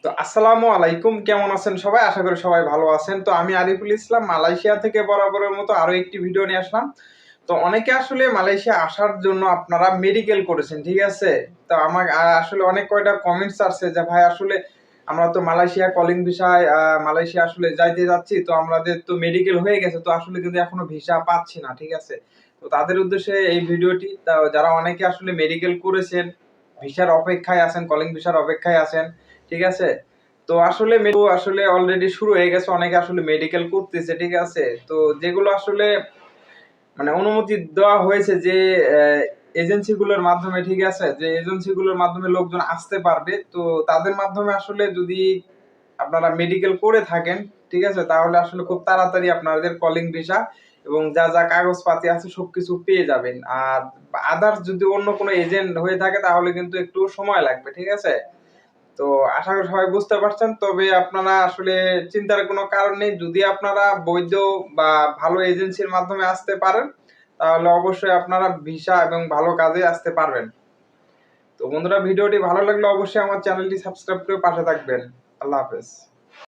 তো আসসালামু আলাইকুম, কেমন আছেন সবাই? আশা করি সবাই ভালো আছেন। তো আমি আরিফুল ইসলাম মালয়েশিয়া থেকে বরাবরের মতো আরো একটি ভিডিও নিয়ে আসলাম। তো অনেকে আসলে মালয়েশিয়া আসার জন্য আপনারা মেডিকেল করেছেন, ঠিক আছে? তো আমার আসলে অনেক কয়টা কমেন্টস আসছে যে ভাই আসলে আমরা তো মালয়েশিয়া কলিং ভিসায় মালয়েশিয়া আসলে যাইতে যাচ্ছি, তো আমাদের তো মেডিকেল হয়ে গেছে, তো আসলে কিন্তু এখনো ভিসা পাচ্ছি না, ঠিক আছে? তো তাদের উদ্দেশ্যে এই ভিডিওটি। যারা অনেকে আসলে মেডিকেল করেছেন, ভিসার অপেক্ষায় আছেন, কলিং ভিসার অপেক্ষায় আছেন, ঠিক আছে? তো আসলে অলরেডি শুরু হয়ে গেছে, অনেকে আসলে মেডিকেল করতেছে, ঠিক আছে? তো যেগুলো আসলে মানে অনুমতি দেওয়া হয়েছে যে এজেন্সি গুলোর মাধ্যমে, ঠিক আছে, যে এজেন্সি গুলোর মাধ্যমে লোকজন আসতে পারবে, তো তাদের মাধ্যমে আসলে যদি আপনারা মেডিকেল করে থাকেন, ঠিক আছে, তাহলে আসলে খুব তাড়াতাড়ি আপনাদের কলিং ভিসা এবং যা যা কাগজপাতি আছে সবকিছু পেয়ে যাবেন। আর আদার্স যদি অন্য কোনো এজেন্ট হয়ে থাকে তাহলে কিন্তু একটু সময় লাগবে, ঠিক আছে? তো আশা করি সবাই বুঝতে পারছেন। তবে আপনারা আসলে চিন্তার কোনো কারণ নেই। যদি আপনারা বৈধ বা ভালো এজেন্সির মাধ্যমে আসতে পারেন, তাহলে অবশ্যই আপনারা ভিসা এবং ভালো কাজে আসতে পারবেন। তো বন্ধুরা, ভিডিওটি ভালো লাগলে অবশ্যই আমার চ্যানেলটি সাবস্ক্রাইব করে পাশে থাকবেন। আল্লাহ হাফেজ।